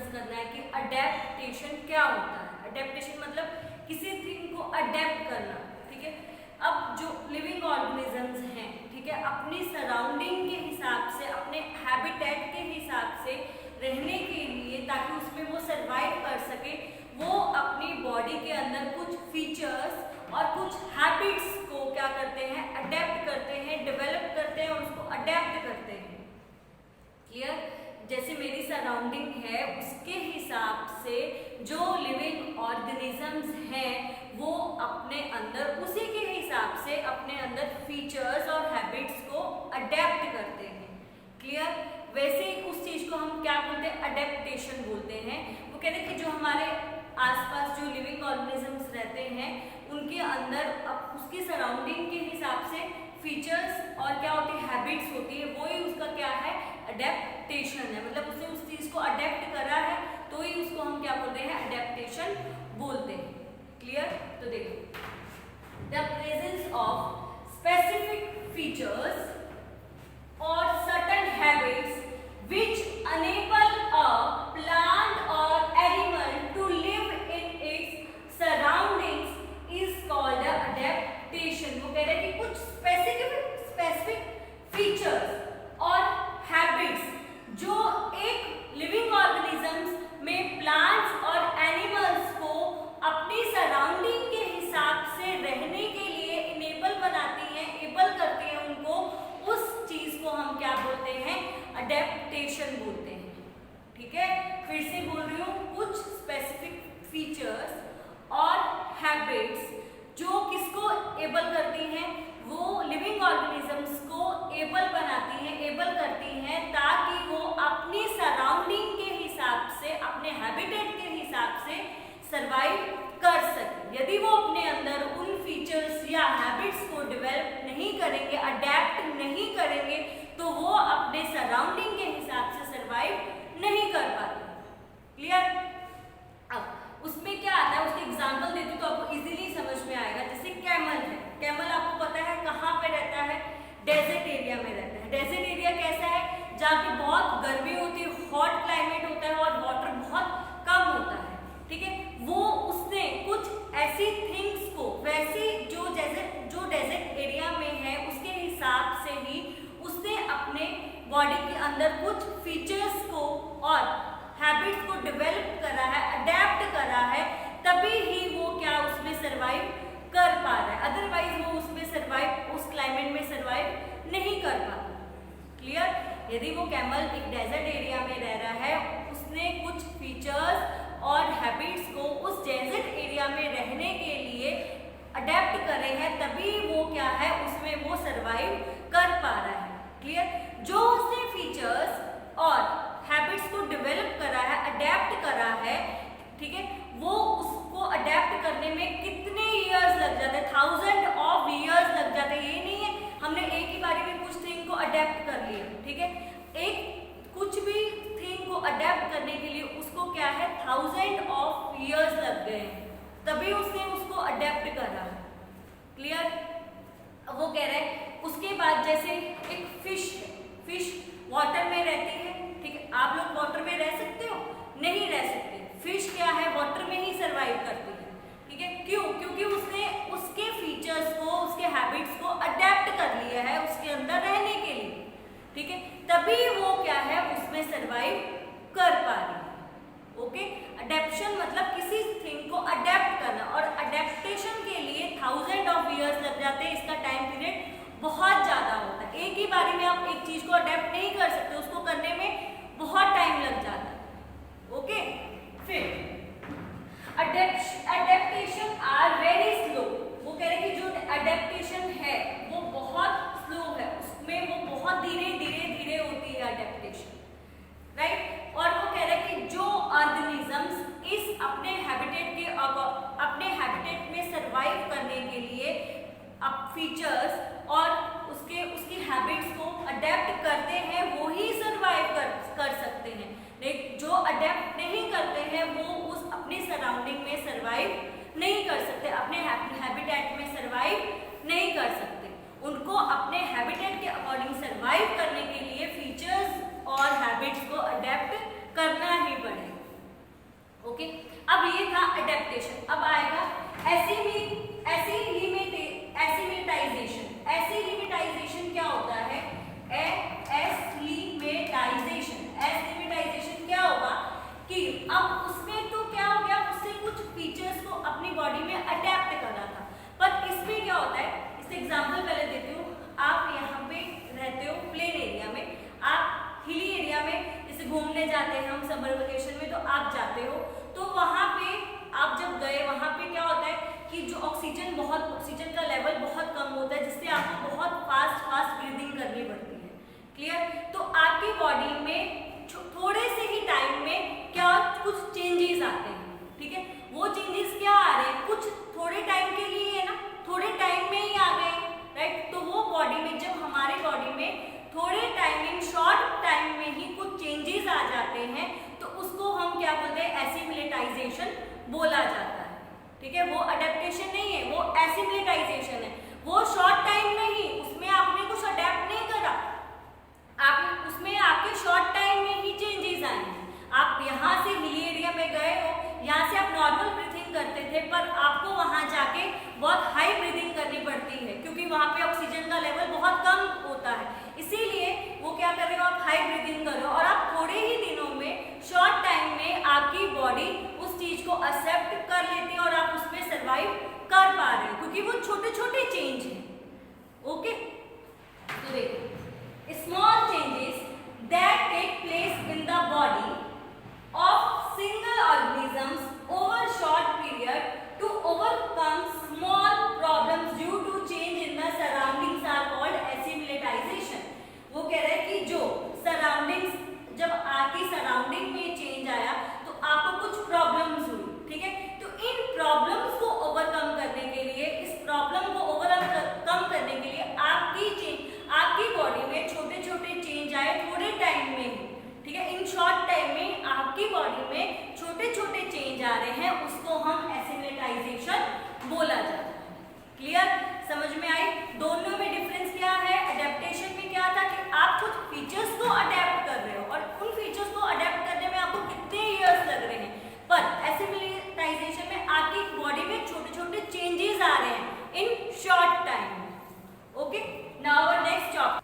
Discuss करना है कि अडेप्टेशन क्या होता है। अडेप्टेशन मतलब किसी थिंग को अडेप्ट करना, ठीक है। अब जो लिविंग ऑर्गेनिजम्स हैं, ठीक है, अपनी सराउंडिंग के हिसाब से, अपने हैबिटेट के हिसाब से रहने के लिए, ताकि उसमें वो सरवाइव कर सके, वो अपनी बॉडी के अंदर कुछ फीचर्स और कुछ हैबिट्स को क्या करते हैं, अडेप्ट करते हैं, डेवलप करते हैं और उसको अडेप्ट करते हैं। क्लियर? जैसे मेरी सराउंडिंग है उसके हिसाब से जो लिविंग ऑर्गेनिजम्स हैं वो अपने अंदर उसी के हिसाब से अपने अंदर फीचर्स और हैबिट्स को अडेप्ट करते हैं। क्लियर? वैसे ही उस चीज को हम क्या बोलते हैं, अडेप्टेशन बोलते हैं। वो कहते हैं कि जो हमारे आसपास जो लिविंग ऑर्गेनिजम्स रहते हैं उनके अंदर उसकी सराउंडिंग के हिसाब से फीचर्स और क्या होती है, हैबिट्स होती है, वो ही उसका क्या है, अडेप्टेशन है। मतलब उसने उस चीज को अडेप्ट करा है तो ही उसको हम क्या बोलते हैं, अडेप्टेशन बोलते हैं। क्लियर? तो देखो, the presence of specific features or certain habits which enable a plant or animal to live in its surroundings is called adaptation। वो कह रहे हैं कि कुछ स्पेसिफिक फीचर्स और हैबिट्स जो एक लिविंग ऑर्गेनिजम्स में प्लांट्स और एनिमल्स को अपनी सराउंडिंग के हिसाब से रहने के लिए इनेबल बनाती हैं, एबल करती हैं उनको, उस चीज को हम क्या बोलते हैं, अडेप्टेशन बोलते हैं। ठीक है, फिर से बोल रही हूँ, कुछ स्पेसिफिक फीचर्स और हैबिट्स जो किसको एबल करती हैं, वो लिविंग ऑर्गेनिजम्स को एबल बनाती हैं, एबल करती हैं ताकि वो अपनी सराउंडिंग के हिसाब से, अपने हैबिटेट के हिसाब से सरवाइव कर सके। यदि वो अपने अंदर उन फीचर्स या हैबिट्स को डेवलप नहीं करेंगे, अडेप्ट नहीं करेंगे, तो वो अपने सराउंडिंग के हिसाब से सरवाइव नहीं कर पाते। क्लियर? अब उसमें क्या आता है, उसके एग्जांपल देती हूँ तो आपको इजीली समझ में आएगा। जैसे कैमल है, कैमल आपको पता है कहाँ पे रहता है, डेजर्ट एरिया में रहता है। डेजर्ट एरिया कैसा है, जहाँ पे बहुत गर्मी होती है, हॉट क्लाइमेट होता है और वाटर बहुत कम होता है। ठीक है, वो उसने कुछ ऐसी थिंग्स को, वैसी जो डेजर्ट एरिया में है उसके हिसाब से ही उसने अपने बॉडी के अंदर कुछ फीचर्स को और हैबिट्स को डेवलप करा है, अडेप्ट करा है, तभी ही वो क्या उसमें सरवाइव कर पा रहा है। अदरवाइज वो उसमें सरवाइव, उस क्लाइमेट में सरवाइव नहीं कर पाता। क्लियर? यदि वो कैमल एक डेजर्ट एरिया में रह रहा है, उसने कुछ फीचर्स और हैबिट्स को उस डेजर्ट एरिया में रहने के लिए अडेप्ट करे हैं, तभी वो क्या है, उसमें वो सरवाइव कर पा रहा है। क्लियर? जो उसने फीचर्स और हैबिट्स को डेवलप करा है, अडेप्ट करा है, ठीक है, वो उसको अडेप्ट करने में कितने इयर्स लग जाते हैं, 1000 of years लग जाते हैं। ये नहीं है हमने एक ही बारी में कुछ थिंग को अडेप्ट कर लिया। ठीक है, एक कुछ भी थिंग को अडेप्ट करने के लिए उसको क्या है, 1000 of years लग गए हैं, तभी उसने उसको अडेप्ट करा। क्लियर? वो कह रहे हैं उसके बाद जैसे एक फिश है, फिश वाटर में रहती है। ठीक है, आप लोग वाटर में रह सकते हो? नहीं रह सकते। फिश क्या है, वाटर में ही सरवाइव करती है। ठीक है, क्यों? क्योंकि उसने उसके फीचर्स को, उसके हैबिट्स को अडेप्ट कर लिया है उसके अंदर रहने के लिए। ठीक है, तभी वो क्या है, उसमें सरवाइव कर पा रही है। ओके, अडेप्शन मतलब किसी थिंग को अडेप्ट करना, और अडेप्टेशन के लिए 1000 of years लग जाते हैं। इसका टाइम पीरियड बहुत ज्यादा होता है। एक ही बारी में आप एक चीज को अडेप्ट नहीं कर सकते, उसको करने में बहुत टाइम लग जाता है। ओके, फिर अडेप्टेशन आर वेरी स्लो। वो कह रहे हैं कि जो अडेप्टेशन है वो बहुत स्लो है, उसमें वो बहुत धीरे धीरे होती है अडेप्टेशन। राइट? और वो कह रहे हैं कि जो ऑर्गेनिजम्स इस अपने हैबिटेट में सरवाइव करने के लिए अब फीचर्स और उसकी हैबिट्स को अडेप्ट करते हैं, वो ही सरवाइव कर सकते हैं। लेकिन जो अडेप्ट नहीं करते हैं वो उस अपनी सराउंडिंग में सरवाइव नहीं कर सकते, अपने हैबिटेट में सरवाइव नहीं कर सकते। उनको अपने हैबिटेट के अकॉर्डिंग सरवाइव करने के लिए फीचर्स और हैबिट्स को अडेप्ट करना ही पड़ेगा। समर वेकेशन में तो आप जाते हो, तो वहाँ पे आप जब गए वहाँ पे क्या होता है कि जो ऑक्सीजन का लेवल बहुत कम होता है, जिससे आपको बहुत फास्ट ब्रीदिंग करनी पड़ती है। क्लियर? तो आपकी बॉडी में थोड़े से ही टाइम में क्या कुछ चेंजेस आते हैं, ठीक है। वो चेंजेस क्या आ रहे हैं, कुछ थोड़े टाइम के लिए है ना, थोड़े टाइम में ही आ गए, राइट। तो वो बॉडी में जब हमारे बॉडी में थोड़े टाइम इन शॉर्ट टाइम में ही कुछ चेंजेस आ जाते हैं, तो उसको हम क्या बोलते हैं, एसिमिलेटाइजेशन बोला जाता है, ठीक है। वो अडेप्टेशन नहीं है, वो एसिमिलेटाइजेशन है। वो शॉर्ट टाइम में ही, उसमें आपने कुछ अडेप्ट नहीं करा, आप उसमें आपके शॉर्ट टाइम में ही चेंजेस आए हैं। आप यहाँ से हिली एरिया में गए हो, यहाँ से आप नॉर्मल ब्रीथिंग करते थे, पर आपको वहाँ जाके बहुत हाई ब्रीथिंग करनी पड़ती है, क्योंकि वहाँ पे ऑक्सीजन का लेवल बहुत कम होता है। इसीलिए वो क्या कर रहे हो, आप हाई ब्रीथिंग कर रहे हो, और आप थोड़े ही दिनों में, शॉर्ट टाइम में आपकी बॉडी उस चीज को एक्सेप्ट कर लेती है और आप उसमें सर्वाइव कर पा रहे हो, क्योंकि वो छोटे छोटे चेंज हैं। ओके, तो देखो, small changes that take place in the body of single organisms over short period to overcome small problems due to change in the surroundings are called assimilation। वो कह रहे हैं कि जो सराउंडिंग्स, जब आपकी सराउंडिंग में चेंज आया तो आपको कुछ प्रॉब्लम्स हुई, ठीक है। तो इन प्रॉब्लम्स को ओवरकम करने के लिए, इस प्रॉब्लम को ओवरकम करने के लिए आपकी बॉडी में छोटे छोटे चेंज आए थोड़े टाइम में, ठीक है। इन शॉर्ट टाइम में आपकी बॉडी में छोटे छोटे चेंज आ रहे हैं, उसको हम एसिमिलेटाइजेशन बोला जाता है। क्लियर? समझ में आई? दोनों में डिफरेंस क्या है? अडेप्टेशन में क्या था कि आप कुछ फीचर्स को अडेप्ट कर रहे हो, और उन फीचर्स को अडेप्ट करने में आपको कितने इयर्स लग रहे हैं, पर एसिमिलेटाइजेशन में आपकी बॉडी में छोटे छोटे चेंजेस आ रहे हैं in short time. Okay, now our next topic,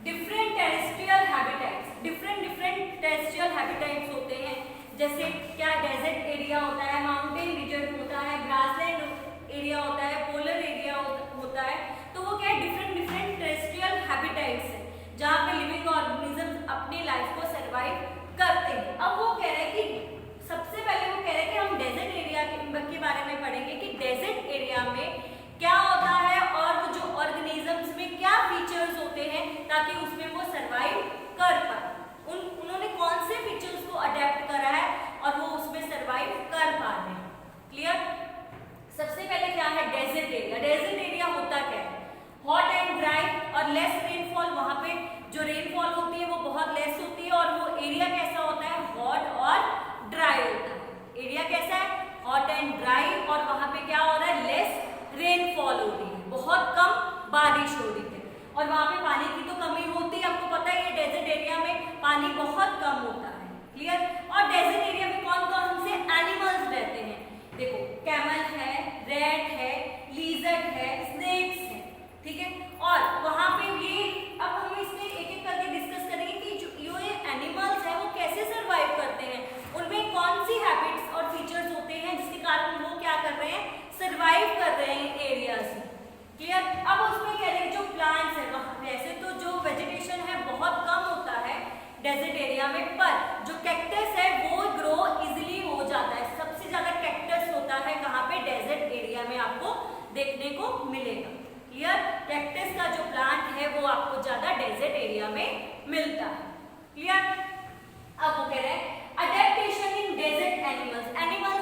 different terrestrial habitats. Different terrestrial habitats होते हैं, जैसे क्या, डेजर्ट एरिया होता है, माउंटेन रीजन होता है, ग्रासलैंड एरिया होता है, पोलर एरिया होता है। तो वो क्या है, डिफरेंट टेरेस्ट्रियल हैबिटेट्स है, जहाँ पे लिविंग ऑर्गेनिजम्स अपनी लाइफ को सर्वाइव करते हैं। अब वो कह रहे हैं कि सबसे पहले वो कह रहे हैं कि हम डेजर्ट एरिया के बारे में पढ़ेंगे कि डेजर्ट एरिया में क्या होता है और वो जो ऑर्गेनिजम्स में क्या फीचर्स होते हैं, ताकि उसमें वो सर्वाइव कर पाए। उन्होंने कौन से फीचर्स को अडेप्ट करा है और वो उसमें सर्वाइव कर पा रहे हैं। क्लियर? सबसे पहले क्या है, डेजर्ट एरिया। डेजर्ट एरिया होता क्या है, हॉट एंड ड्राई और लेस रेनफॉल। वहाँ पे जो रेनफॉल होती है वो बहुत लेस होती है, और वो एरिया कैसा होता है, हॉट और ड्राई होता है। एरिया कैसा है, हॉट एंड ड्राई, और वहाँ पे क्या हो रहा है, लेस रेनफॉल हो रही है, बहुत कम बारिश हो रही है, और वहाँ पे पानी की तो कमी होती है। आपको पता है ये डेजर्ट एरिया में पानी बहुत कम होता है। क्लियर? और डेजर्ट एरिया में कौन कौन से एनिमल्स रहते हैं, देखो, कैमल है, रैट है, लीजर्ड है, स्नेक्स है, ठीक है। और वहाँ पे ये, अब हम इसमें एक एक करके डिस्कस करेंगे कि जो ये एनिमल्स है वो कैसे सर्वाइव करते हैं, उनमें कौन सी हैबिट्स और फीचर्स होते हैं जिसके कारण वो क्या कर रहे हैं, सर्वाइव कर रहे हैं एरियाज में। क्लियर? अब उसमें कह रहे हैं जो प्लांट्स है, वैसे तो जो वेजिटेशन है बहुत कम होता है डेजर्ट एरिया में, पर जो कैक्टस है वो ग्रो इजिली हो जाता है। सबसे ज्यादा कैक्टस होता है कहाँ पे, डेजर्ट एरिया में आपको देखने को मिलेगा। क्लियर? कैक्टस का जो प्लांट है वो आपको ज्यादा डेजर्ट एरिया में मिलता है। क्लियर? अब वो कह रहे हैं adaptation in desert animals.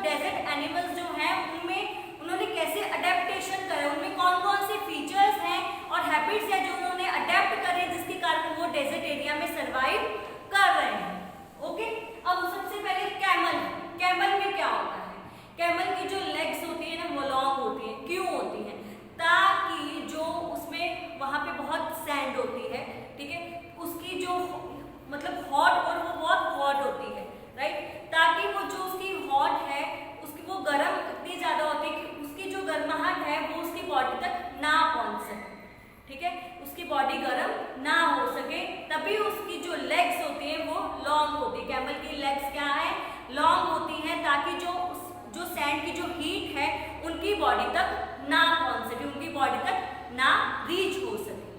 Desert animals जो हैं उनमें उन्होंने कैसे अडेप्टेशन करे, उनमें कौन कौन से फीचर्स हैं और हैबिट्स हैं जो उन्होंने अडेप्ट करे, जिसके कारण वो डेजर्ट एरिया में सर्वाइव कर रहे हैं। ओके, अब सबसे पहले कैमल। कैमल में क्या होता है, कैमल की जो लेग्स होती है ना वो लॉन्ग होती है। क्यों होती है, ताकि जो उसमें वहाँ पे बहुत सैंड होती है, ठीक है, उसकी जो मतलब हॉट, और वो बहुत हॉट होती है, राइट, ताकि वो जो उसकी हॉट है उसकी वो गर्म इतनी ज्यादा होती है कि उसकी जो गर्माहट है वो उसकी बॉडी तक ना पहुंच सके, ठीक है, उसकी बॉडी गर्म ना हो सके, तभी उसकी जो लेग्स होती है वो लॉन्ग होती है। कैमल की लेग्स क्या है, लॉन्ग होती हैं, ताकि जो सैंड की जो हीट है उनकी बॉडी तक ना पहुंच सके, उनकी बॉडी तक ना रीच हो सके।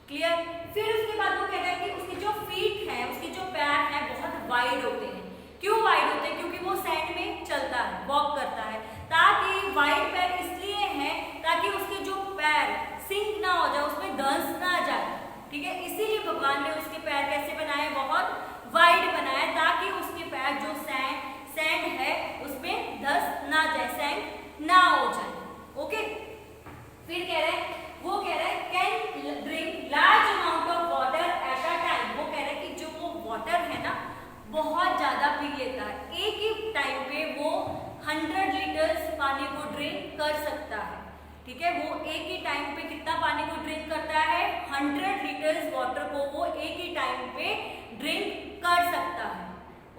क्लियर? फिर उसके बाद वो कहता है कि उसकी जो जो फीट है, उसके जो पैर हैं बहुत वाइड होते हैं। क्यों वाइड होते हैं? क्योंकि वो सैंड में चलता है, वॉक करता है। ताकि वाइड पैर इसलिए हैं ताकि उसके जो पैर सिंक ना हो जाए, उसमें धंस ना जाए, ठीक है। इसीलिए भगवान ने उसके पैर कैसे बनाए, बहुत वाइड बनाए, ताकि उसके पैर जो सैंड है उसमें धंस ना जाए, सैंड ना हो जाए। ओके, फिर कह रहे हैं, वो कह रहे हैं can drink large amount of water at a time. वो कह रहे हैं कि जो वो वाटर है ना बहुत ज्यादा पी लेता है, एक ही टाइम पे वो 100 लीटर्स पानी को ड्रिंक कर सकता है, ठीक है। वो एक ही टाइम पे कितना पानी को ड्रिंक करता है, 100 लीटर्स वाटर को वो एक ही टाइम पे ड्रिंक कर सकता है।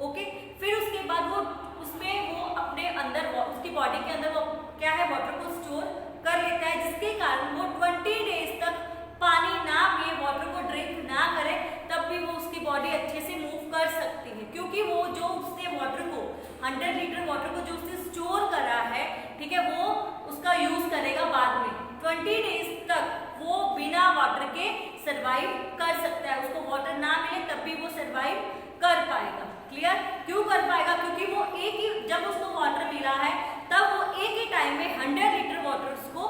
ओके, फिर उसके बाद वो उसमें वो अपने अंदर उसकी बॉडी के अंदर वो क्या है, वाटर को स्टोर कर लेता है, जिसके कारण वो 20 डेज तक पानी ना पिए, वाटर को ड्रिंक ना करे, तब भी वो उसकी बॉडी अच्छे से मूव कर सकती है। क्योंकि वो जो उसने वाटर को 100 लीटर वाटर को जो उसने स्टोर करा है, ठीक है, वो उसका यूज करेगा बाद में। 20 डेज तक वो बिना वाटर के सरवाइव कर सकता है। उसको वाटर ना मिले तब भी वो सरवाइव कर पाएगा। क्लियर? क्यों कर पाएगा? क्योंकि वो एक ही, जब उसको वाटर मिला है तब वो एक ही टाइम में 100 लीटर वाटर को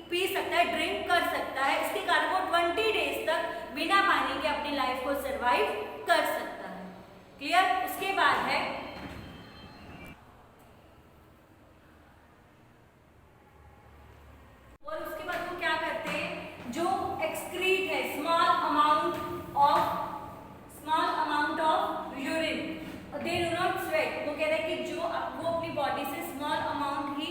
पी सकता है, ड्रिंक कर सकता है। इसके कारण वो 20 डेज तक बिना पानी के अपनी लाइफ को सरवाइव कर सकता है। क्लियर? उसके बाद है और उसके बाद वो क्या करते हैं, जो एक्सक्रीट है small amount of urine, they do not sweat. वो कह रहे हैं कि जो वो अपनी बॉडी से स्मॉल अमाउंट ही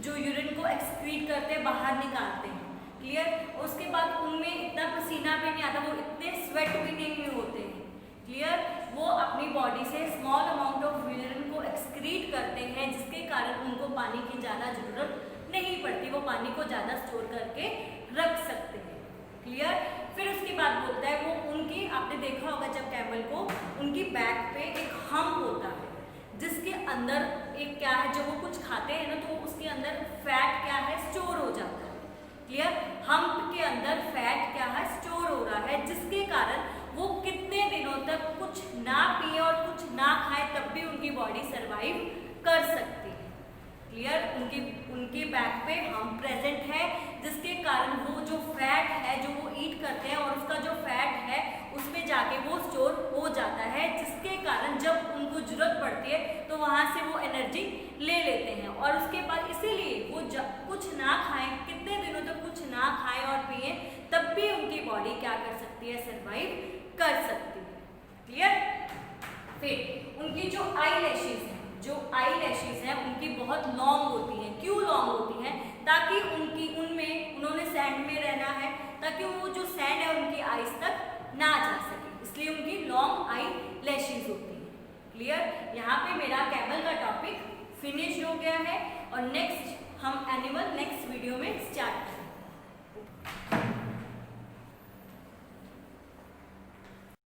जो यूरिन को एक्सक्रीट करते हैं, बाहर निकालते हैं। क्लियर? उसके बाद उनमें इतना पसीना भी नहीं आता, वो इतने स्वेट भी नहीं होते हैं। क्लियर? वो अपनी बॉडी से स्मॉल अमाउंट ऑफ यूरिन को एक्सक्रीट करते हैं, जिसके कारण उनको पानी की ज़्यादा जरूरत नहीं पड़ती, वो पानी को ज़्यादा स्टोर करके रख सकते हैं। क्लियर? फिर उसके बाद बोलता है वो उनकी, आपने देखा होगा जब कैमल को उनकी बैक पे एक हम्प होता है, जिसके अंदर एक क्या है, जब वो कुछ खाते हैं ना तो उसके अंदर फैट क्या है, स्टोर हो जाता है। क्लियर? हम्प के अंदर फैट क्या है, स्टोर हो रहा है, जिसके कारण वो कितने दिनों तक कुछ ना पिए और कुछ ना खाए तब भी उनकी बॉडी सरवाइव कर सकती है। क्लियर? उनकी बैक पे हम प्रेजेंट है, जिसके कारण वो जो फैट है जो वो ईट करते हैं और उसका जो फैट है उसमें जाके वो स्टोर हो जाता है, जिसके कारण जब उनको जरूरत पड़ती है तो वहाँ से वो एनर्जी ले लेते हैं। और उसके बाद इसीलिए वो कुछ ना खाएं, कितने दिनों तक कुछ ना खाएं और पिए, तब भी उनकी बॉडी क्या कर सकती है, सरवाइव कर सकती है। क्लियर? फिर उनकी जो आई लैशेज हैं उनकी बहुत लॉन्ग होती हैं। क्यों लॉन्ग होती हैं? ताकि उन्होंने सैंड में रहना है, ताकि वो जो सैंड है उनकी आईज तक ना जा सके, इसलिए उनकी लॉन्ग आई लैशेज होती हैं। क्लियर? यहाँ पे मेरा कैमल का टॉपिक फिनिश हो गया है और नेक्स्ट हम एनिमल नेक्स्ट वीडियो में